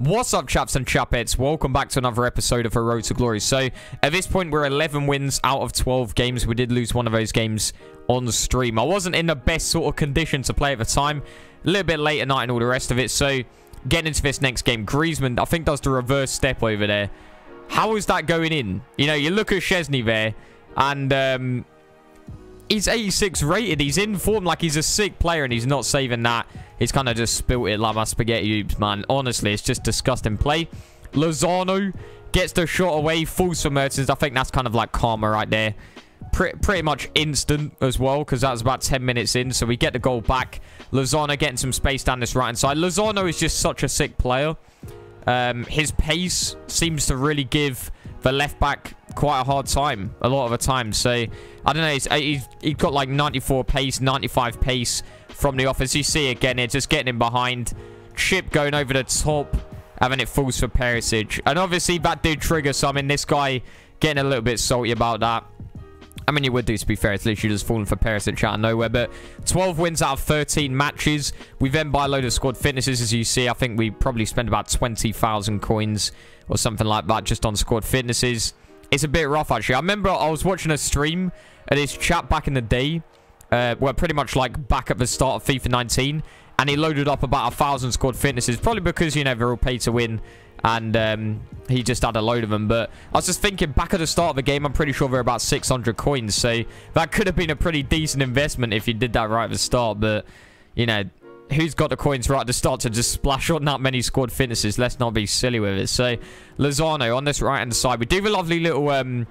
What's up, chaps and chapettes? Welcome back to another episode of A Road to Glory. So, at this point, we're 11 wins out of 12 games. We did lose one of those games on the stream. I wasn't in the best sort of condition to play at the time. A little bit late at night and all the rest of it. So, getting into this next game, Griezmann, I think, does the reverse step over there. How is that going in? You know, you look at Szczesny there, and he's 86 rated. He's in form like he's a sick player, and he's not saving that. He's kind of just spilt it like my spaghetti oops, man. Honestly, it's just disgusting play. Lozano gets the shot away, falls for Mertens. I think that's kind of like karma right there. Pretty much instant as well, because that was about 10 minutes in. So we get the goal back. Lozano getting some space down this right-hand side. Lozano is just such a sick player. His pace seems to really give the left-back quite a hard time a lot of the time. So, I don't know. He's got like 94 pace, 95 pace from the off. As you see again, it's just getting him behind. Chip going over the top. And then it falls for Perisic. And obviously, that did trigger something. This guy getting a little bit salty about that. I mean, you would do, to be fair. It's literally just falling for Perisic out of nowhere. But 12 wins out of 13 matches. We then buy a load of squad fitnesses, as you see. I think we probably spent about 20,000 coins or something like that just on squad fitnesses. It's a bit rough, actually. I remember I was watching a stream of this chap back in the day. Well, pretty much like back at the start of FIFA 19. And he loaded up about 1,000 squad fitnesses. Probably because, you know, they're all pay to win. And he just had a load of them. But I was just thinking, back at the start of the game, I'm pretty sure they're about 600 coins. So that could have been a pretty decent investment if you did that right at the start. But, you know, who's got the coins right at the start to just splash on that many squad fitnesses? Let's not be silly with it. So, Lozano on this right-hand side. We do a lovely little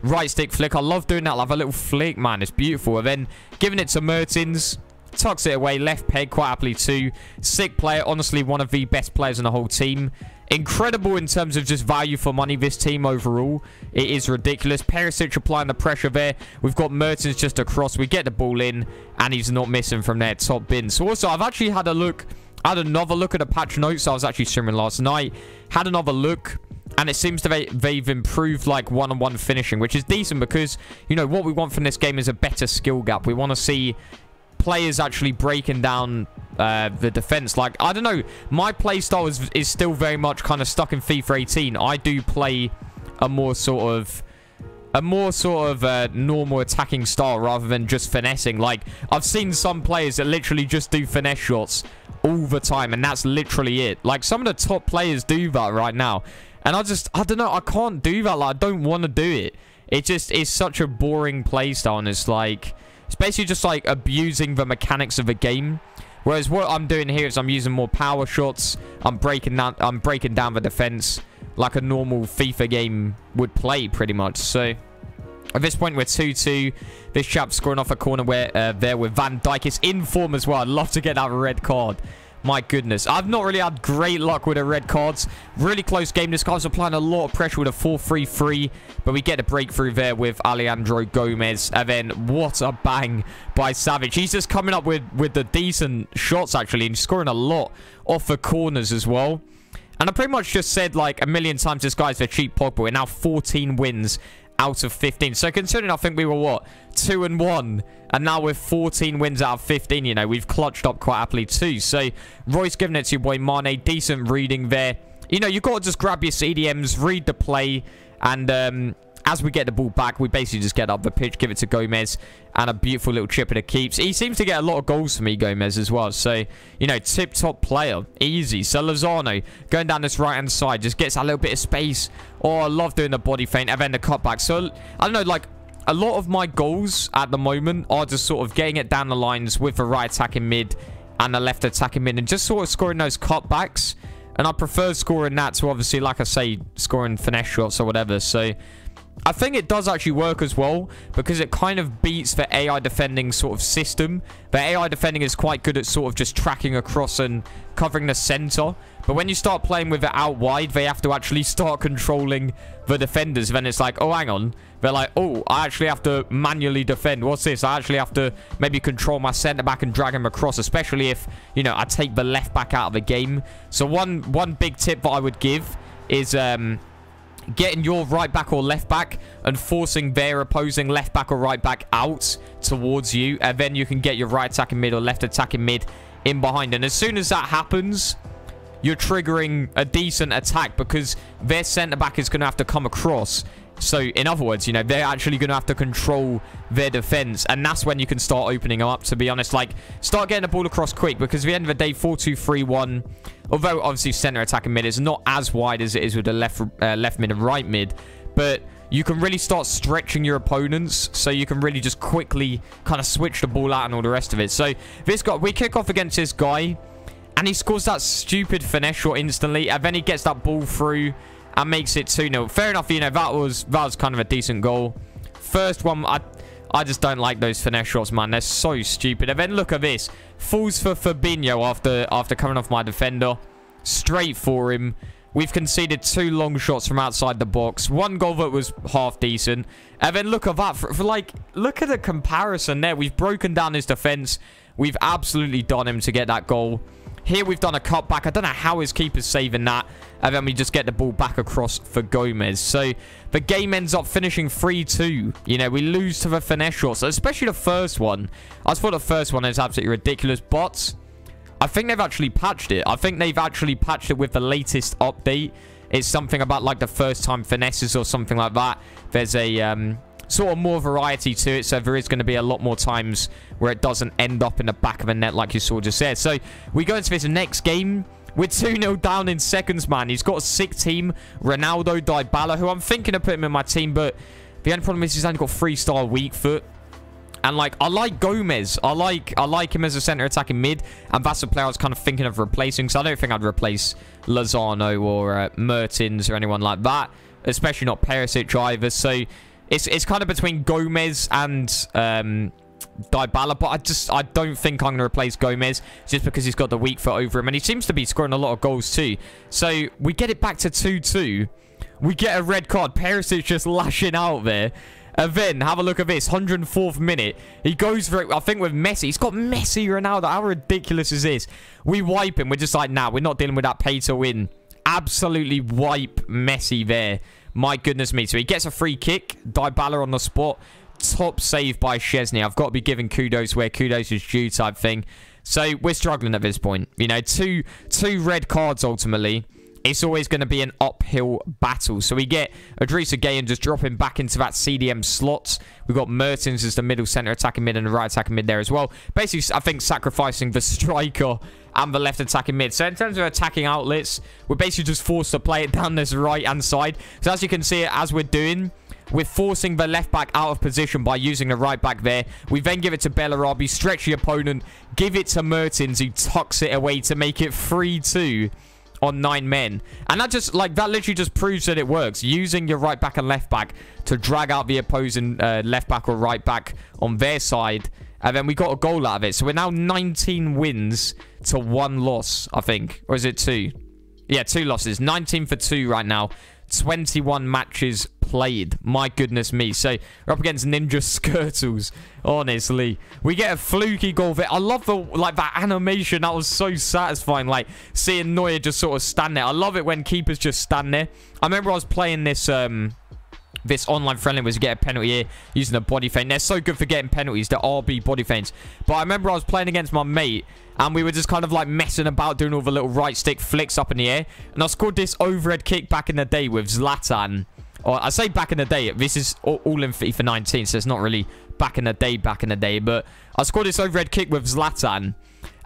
right stick flick. I love doing that. Like a little flick, man. It's beautiful. And then giving it to Mertens. Tucks it away. Left peg quite happily too. Sick player. Honestly, one of the best players in the whole team. Incredible in terms of just value for money, this team overall. It is ridiculous. Perisic applying the pressure there. We've got Mertens just across. We get the ball in, and he's not missing from there. Top bin. So also, I've actually had a look. I had another look at the patch notes. I was actually streaming last night. Had another look. And it seems they've improved like one-on-one finishing, which is decent because, you know, what we want from this game is a better skill gap. We want to see players actually breaking down the defense. Like, I don't know, my play style is still very much kind of stuck in FIFA 18. I do play a more sort of normal attacking style rather than just finessing. Like, I've seen some players that literally just do finesse shots all the time, and that's literally it. Like, some of the top players do that right now, and I don't know, I can't do that. Like, I don't want to do it. It just is such a boring play style, and it's like, it's basically just like abusing the mechanics of the game. Whereas what I'm doing here is I'm using more power shots. I'm breaking down the defense like a normal FIFA game would play, pretty much. So at this point, we're 2-2. This chap's scoring off a corner where there with Van Dijk. It's in form as well. I'd love to get that red card. My goodness. I've not really had great luck with the red cards. Really close game. This guy's applying a lot of pressure with a 4-3-3. But we get a breakthrough there with Alejandro Gomez. And then what a bang by Savage. He's just coming up with the decent shots, actually. And scoring a lot off the corners as well. And I pretty much just said like a million times this guy's a cheap Pogba. We're now 14 wins out of 15. So considering I think we were, what, 2-1, and now we're 14 wins out of 15, you know, we've clutched up quite happily too. So Royce giving it to your boy Mane. Decent reading there. You know, you've got to just grab your CDMs, read the play, and as we get the ball back, we basically just get up the pitch, give it to Gomez, and a beautiful little chip in the keeps. He seems to get a lot of goals for me, Gomez, as well. So, you know, tip-top player. Easy. So, Lozano going down this right-hand side, just gets a little bit of space. Oh, I love doing the body feint, and then the cutback. So, I don't know, like, a lot of my goals at the moment are just sort of getting it down the lines with the right attacking mid and the left attacking mid, and just sort of scoring those cutbacks. And I prefer scoring that to, obviously, like I say, scoring finesse shots or whatever. So I think it does actually work as well, because it kind of beats the AI defending sort of system. The AI defending is quite good at sort of just tracking across and covering the center. But when you start playing with it out wide, they have to actually start controlling the defenders. Then it's like, oh, hang on. They're like, oh, I actually have to manually defend. What's this? I actually have to maybe control my center back and drag him across, especially if, you know, I take the left back out of the game. So one big tip that I would give is getting your right back or left back and forcing their opposing left back or right back out towards you, and then you can get your right attacking mid or left attacking mid in behind. And as soon as that happens, you're triggering a decent attack because their centre-back is going to have to come across. So, in other words, you know, they're actually going to have to control their defense. And that's when you can start opening them up, to be honest. Like, start getting the ball across quick because at the end of the day, 4-2-3-1, although obviously centre attack and mid is not as wide as it is with the left mid and right mid. But you can really start stretching your opponents. So you can really just quickly kind of switch the ball out and all the rest of it. So, this guy, we kick off against this guy. And he scores that stupid finesse shot instantly. And then he gets that ball through and makes it 2-0. Fair enough, you know, that was kind of a decent goal. First one, I just don't like those finesse shots, man. They're so stupid. And then look at this. Falls for Fabinho after coming off my defender. Straight for him. We've conceded 2 long shots from outside the box. 1 goal that was half decent. And then look at that. For like, look at the comparison there. We've broken down his defense. We've absolutely done him to get that goal. Here we've done a cutback. I don't know how his keeper's saving that. And then we just get the ball back across for Gomez. So the game ends up finishing 3-2. You know, we lose to the finesse shots, especially the first one. I thought the first one is absolutely ridiculous, but I think they've actually patched it. I think they've actually patched it with the latest update. It's something about like the first time finesses or something like that. There's a sort of more variety to it, so there is going to be a lot more times where it doesn't end up in the back of the net like you saw just there. So we go into this next game. We're 2-0 down in seconds, man. He's got a sick team. Ronaldo, Dybala, who I'm thinking of putting him in my team, but the only problem is he's only got 3-star weak foot. And, like, I like Gomez. I like him as a centre attacking mid. And that's a player I was kind of thinking of replacing. So I don't think I'd replace Lozano or Mertens or anyone like that. Especially not Perisic either. So it's kind of between Gomez and Dybala. But I don't think I'm going to replace Gomez. Just because he's got the weak foot over him. And he seems to be scoring a lot of goals too. So we get it back to 2-2. We get a red card. Perisic just lashing out there. And then, have a look at this. 104th minute. He goes for it, I think, with Messi. He's got Messi, Ronaldo. How ridiculous is this? We wipe him. We're just like, nah, we're not dealing with that pay to win. Absolutely wipe Messi there. My goodness me. So he gets a free kick. Dybala on the spot. Top save by Szczesny. I've got to be giving kudos where kudos is due type thing. So we're struggling at this point. You know, two red cards ultimately. It's always going to be an uphill battle. So we get Idrissa Gueye and just drop him back into that CDM slot. We've got Mertens as the middle centre attacking mid and the right attacking mid there as well. Basically, I think sacrificing the striker and the left attacking mid. So in terms of attacking outlets, we're basically just forced to play it down this right-hand side. So as you can see, as we're doing, we're forcing the left back out of position by using the right back there. We then give it to Bellarabi, stretch the opponent, give it to Mertens, who tucks it away to make it 3-2. On 9 men. And that just, like, that literally just proves that it works. Using your right back and left back to drag out the opposing left back or right back on their side. And then we got a goal out of it. So we're now 19 wins to 1 loss, I think. Or is it 2? Yeah, 2 losses. 19 for 2 right now. 21 matches played. My goodness me. So we're up against Ninja Skirtles. Honestly, we get a fluky goal there. I love the, like, that animation. That was so satisfying. Like seeing Neuer just sort of stand there. I love it when keepers just stand there. I remember I was playing this this online friendly was to get a penalty here using a body feint. They're so good for getting penalties, the RB body feints. But I remember I was playing against my mate and we were just kind of like messing about doing all the little right stick flicks up in the air. And I scored this overhead kick back in the day with Zlatan. Or I say back in the day, this is all in FIFA 19, so it's not really back in the day. But I scored this overhead kick with Zlatan.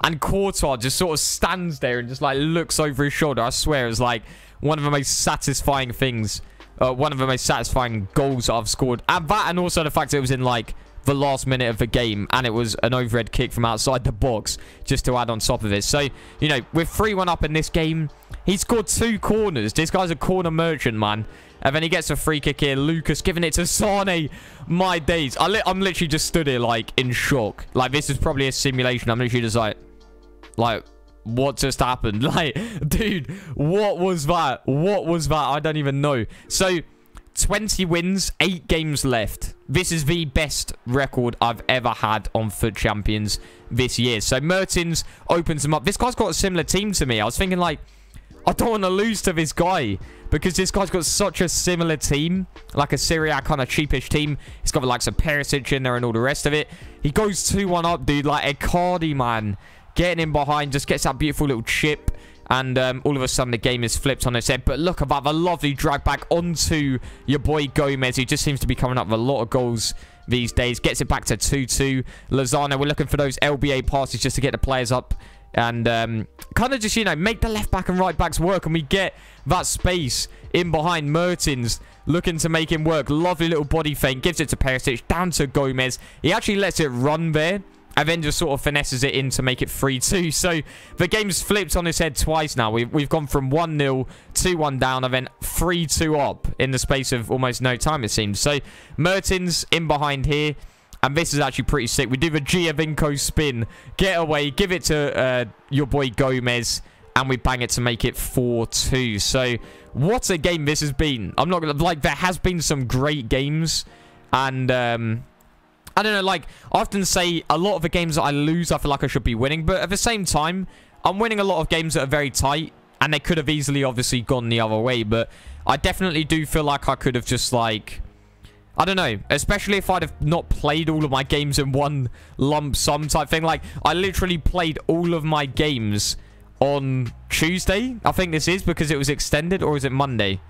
And Courtois just sort of stands there and just like looks over his shoulder. I swear it was like one of the most satisfying things. One of the most satisfying goals I've scored. And that, and also the fact that it was in like the last minute of the game and it was an overhead kick from outside the box just to add on top of it. So, you know, we're 3-1 up in this game. He scored 2 corners. This guy's a corner merchant, man. And then he gets a free kick here. Lucas giving it to Sane. My days. I'm literally just stood here like in shock. Like this is probably a simulation. I'm literally just like what just happened? Like, dude, what was that? What was that? I don't even know. So 20 wins, 8 games left. This is the best record I've ever had on FUT Champions this year. So Mertens opens them up. This guy's got a similar team to me. I was thinking, like, I don't want to lose to this guy because this guy's got such a similar team, like a Serie A kind of cheapish team. He's got like some Perisic in there and all the rest of it. He goes 2-1 up, dude, like Icardi, man. Getting in behind, just gets that beautiful little chip. And all of a sudden, the game is flipped on its head. But look about the lovely drag back onto your boy Gomez. He just seems to be coming up with a lot of goals these days. Gets it back to 2-2. Lozano, we're looking for those LBA passes just to get the players up. And kind of just, you know, make the left back and right backs work. And we get that space in behind Mertens. Looking to make him work. Lovely little body feint. Gives it to Perisic. Down to Gomez. He actually lets it run there. And then just sort of finesses it in to make it 3-2. So the game's flipped on its head twice now. We've gone from 1-0, 2-1 down, and then 3-2 up in the space of almost no time, it seems. So Mertens in behind here. And this is actually pretty sick. We do the Giovinco spin. Get away. Give it to your boy Gomez. And we bang it to make it 4-2. So what a game this has been. I'm not going to... Like, there has been some great games. And... I don't know, like, I often say a lot of the games that I lose, I feel like I should be winning. But at the same time, I'm winning a lot of games that are very tight. And they could have easily, obviously, gone the other way. But I definitely do feel like I could have just, like... I don't know. Especially if I'd have not played all of my games in one lump sum type thing. Like, I literally played all of my games on Tuesday. I think this is because it was extended. Or is it Monday?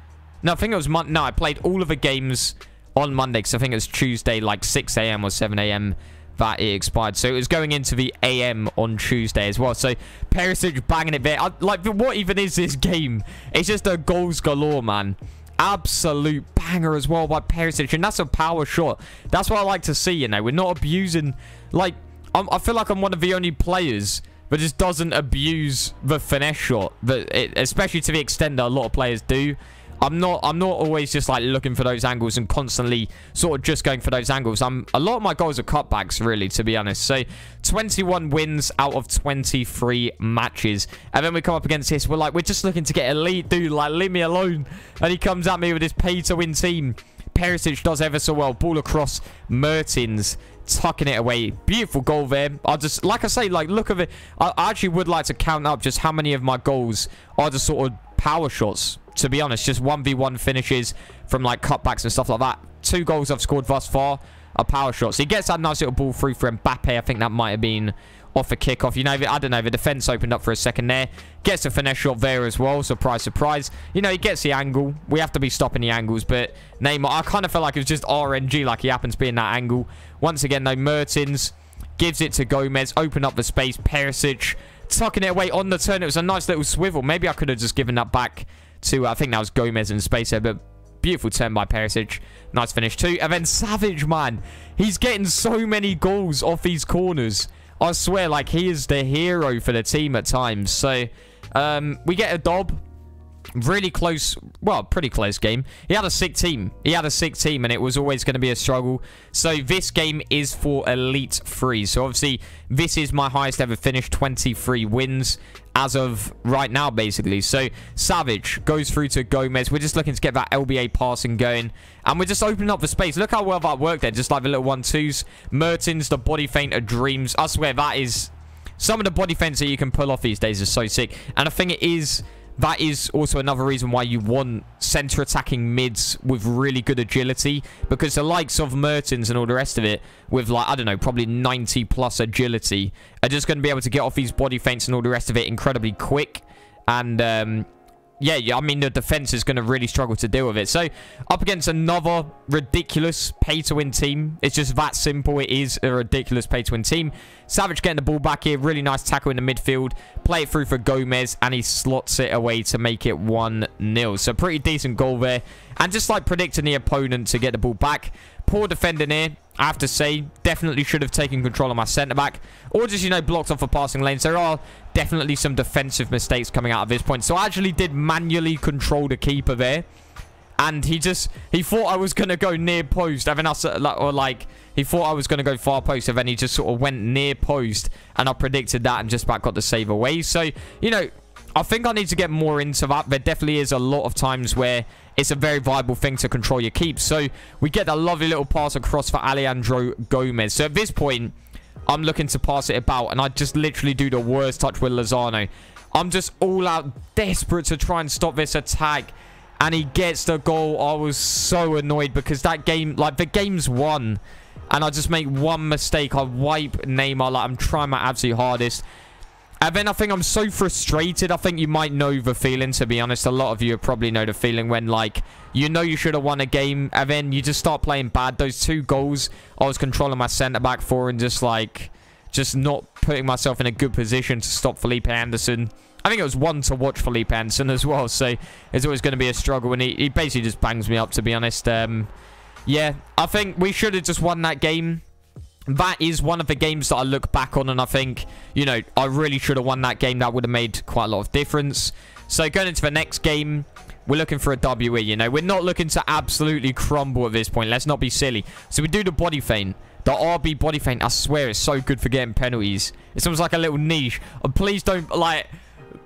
No, I think it was Monday. No, I played all of the games... on Monday, because I think it was Tuesday, like 6 a.m. or 7 a.m. that it expired. So it was going into the a.m. on Tuesday as well. So Perisic banging it there. Like, what even is this game? It's just a goals galore, man. Absolute banger as well by Perisic. And that's a power shot. That's what I like to see, you know. We're not abusing... Like, I feel like I'm one of the only players that just doesn't abuse the finesse shot. Especially to the extent that a lot of players do. I'm not always just like looking for those angles and constantly sort of just going for those angles. A lot of my goals are cutbacks, really, to be honest. So 21 wins out of 23 matches. And then we come up against this. We're just looking to get elite, dude. Like, leave me alone. And he comes at me with his pay-to-win team. Perisic does ever so well. Ball across. Mertens tucking it away. Beautiful goal there. I just, like I say, like, look at it. I actually would like to count up just how many of my goals are just sort of power shots. To be honest, just 1v1 finishes from like cutbacks and stuff like that. 2 goals I've scored thus far are power shots. He gets that nice little ball through for Mbappe. I think that might have been off a kickoff. You know, I don't know. The defense opened up for a second there. Gets a finesse shot there as well. Surprise, surprise. You know, he gets the angle. We have to be stopping the angles. But Neymar, I kind of feel like it was just RNG, like he happens to be in that angle. Once again, though, Mertens gives it to Gomez. Open up the space. Perisic tucking it away on the turn. It was a nice little swivel. Maybe I could have just given that back to, I think that was Gomez in space there, but beautiful turn by Perisic. Nice finish too. And then Savage, man. He's getting so many goals off these corners. I swear, like, he is the hero for the team at times. So, we get a dob. Really close, well, pretty close game. He had a sick team. And it was always going to be a struggle. So this game is for Elite 3. So obviously, this is my highest ever finish, 23 wins as of right now, basically. So Savage goes through to Gomez. We're just looking to get that LBA passing going. And we're just opening up the space. Look how well that worked there. Just like the little 1-2s. Mertens, the body feint of dreams. I swear, that is... Some of the body feints that you can pull off these days are so sick. And I think it is... That is also another reason why you want center attacking mids with really good agility. Because the likes of Mertens and all the rest of it, with like, I don't know, probably 90 plus agility, are just going to be able to get off these body feints and all the rest of it incredibly quick. And yeah, I mean, the defense is going to really struggle to deal with it. So, up against another ridiculous pay-to-win team. It's just that simple. It is a ridiculous pay-to-win team. Savage getting the ball back here. Really nice tackle in the midfield. Play it through for Gomez, and he slots it away to make it 1-0. So, pretty decent goal there. And just like predicting the opponent to get the ball back. Poor defending here, I have to say. Definitely should have taken control of my centre-back. Or just, you know, blocked off the passing lanes. There are definitely some defensive mistakes coming out of this point. So I actually did manually control the keeper there. And he thought I was going to go near post. And then he thought I was going to go far post. And then he just sort of went near post. And I predicted that and just about got the save away. So, you know, I think I need to get more into that. There definitely is a lot of times where it's a very viable thing to control your keep. So we get that lovely little pass across for Alejandro Gomez. So at this point, I'm looking to pass it about. And I just literally do the worst touch with Lozano. I'm just all out desperate to try and stop this attack. And he gets the goal. I was so annoyed because that game, like, the game's won. And I just make one mistake. I wipe Neymar. Like, I'm trying my absolute hardest. And then I think I'm so frustrated. I think you might know the feeling, to be honest. A lot of you probably know the feeling when, like, you know you should have won a game, and then you just start playing bad. Those 2 goals, I was controlling my centre-back for and just, like, just not putting myself in a good position to stop Felipe Anderson. I think it was one to watch Felipe Anderson as well, so it's always going to be a struggle, and he basically just bangs me up, to be honest. Yeah, I think we should have just won that game. That is one of the games that I look back on, and I think, you know, I really should have won that game. That would have made quite a lot of difference. So going into the next game, we're looking for a W, you know. We're not looking to absolutely crumble at this point. Let's not be silly. So we do the body feint. The RB body feint, I swear, it's so good for getting penalties. It's almost like a little niche. And please don't, like,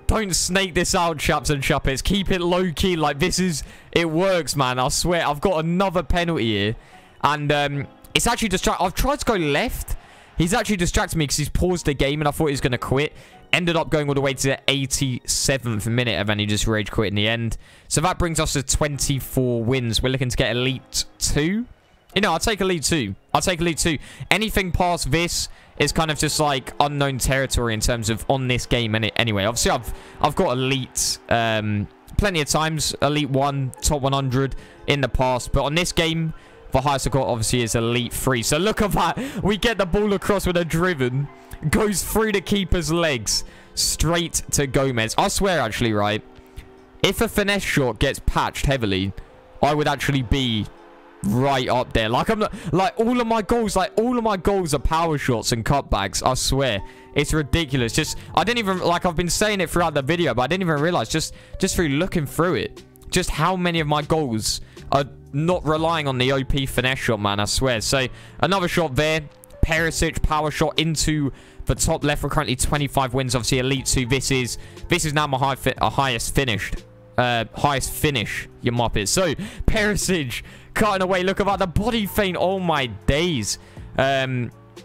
don't snake this out, chaps and chappets. Keep it low-key. Like, this is, it works, man. I swear. I've got another penalty here. And, it's actually distracted. I've tried to go left. He's actually distracted me because he's paused the game and I thought he was going to quit. Ended up going all the way to the 87th minute and then he just rage quit in the end. So that brings us to 24 wins. We're looking to get Elite 2. You know, I'll take Elite 2. I'll take Elite 2. Anything past this is kind of just like unknown territory in terms of on this game. Anyway, obviously I've got Elite plenty of times. Elite 1, top 100 in the past. But on this game, the highest I've got, obviously, is Elite 3. So look at that. We get the ball across with a driven. Goes through the keeper's legs. Straight to Gomez. I swear, actually, right? If a finesse shot gets patched heavily, I would actually be right up there. Like, I'm not... Like, all of my goals are power shots and cutbacks. I swear. It's ridiculous. Just... I didn't even... Like, I've been saying it throughout the video, but I didn't even realize, just through looking through it, just how many of my goals are not relying on the OP finesse shot, man, I swear. So, another shot there. Perisic, power shot into the top left. We're currently 25 wins. Obviously, Elite 2. This is now my highest finish, you muppets. So, Perisic cutting away. Look at the body feint. Oh, my days.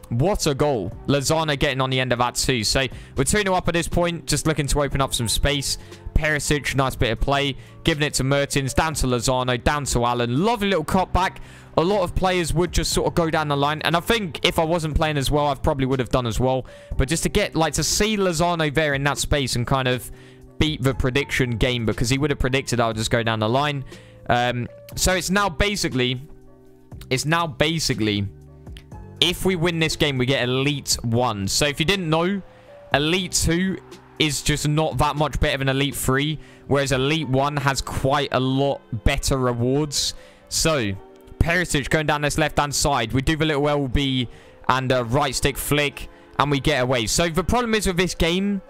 What a goal. Lozano getting on the end of that too. So, we're 2-0 up at this point. Just looking to open up some space. Perisic, nice bit of play. Giving it to Mertens. Down to Lozano. Down to Allen. Lovely little cutback. A lot of players would just sort of go down the line. And I think if I wasn't playing as well, I probably would have done as well. But just to get, like, to see Lozano there in that space and kind of beat the prediction game, because he would have predicted I would just go down the line. So it's now basically, if we win this game, we get Elite 1. So if you didn't know, Elite 2 is just not that much better than Elite 3, whereas Elite 1 has quite a lot better rewards. So, Perisic going down this left-hand side. We do the little LB and right stick flick, and we get away. So, the problem is with this game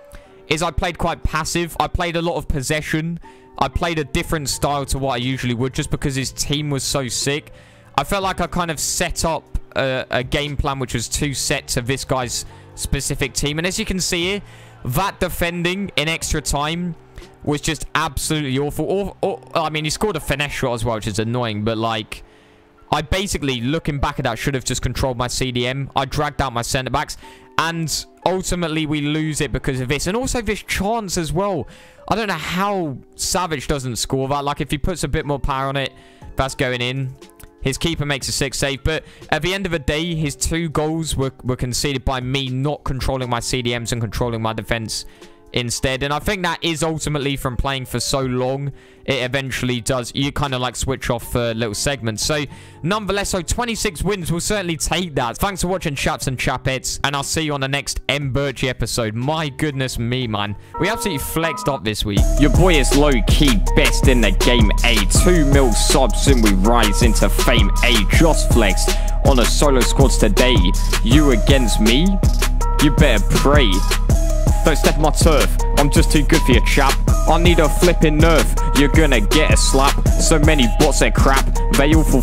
is I played quite passive. I played a lot of possession. I played a different style to what I usually would, just because his team was so sick. I felt like I kind of set up a game plan which was too set to this guy's specific team. And as you can see here, that defending in extra time was just absolutely awful. I mean, he scored a finesse shot as well, which is annoying. But, like, I basically, looking back at that, should have just controlled my CDM. I dragged out my centre-backs. And ultimately, we lose it because of this. And also this chance as well. I don't know how Savage doesn't score that. Like, if he puts a bit more power on it, that's going in. His keeper makes a 6 save. But at the end of the day, his 2 goals were conceded by me not controlling my CDMs and controlling my defense instead. And I think that is ultimately from playing for so long, it eventually does. You kind of like switch off for little segments. So nonetheless, so 26 wins will certainly take that. Thanks for watching, chaps and chapettes. And I'll see you on the next Mbirchy episode. My goodness me, man. We absolutely flexed up this week. Your boy is low-key best in the game. 2 mil subs and we rise into fame. Just flexed on a solo squads today. You against me? You better pray. Don't step on my turf, I'm just too good for you, chap. I need a flipping nerf, you're gonna get a slap. So many bots are crap, they all fall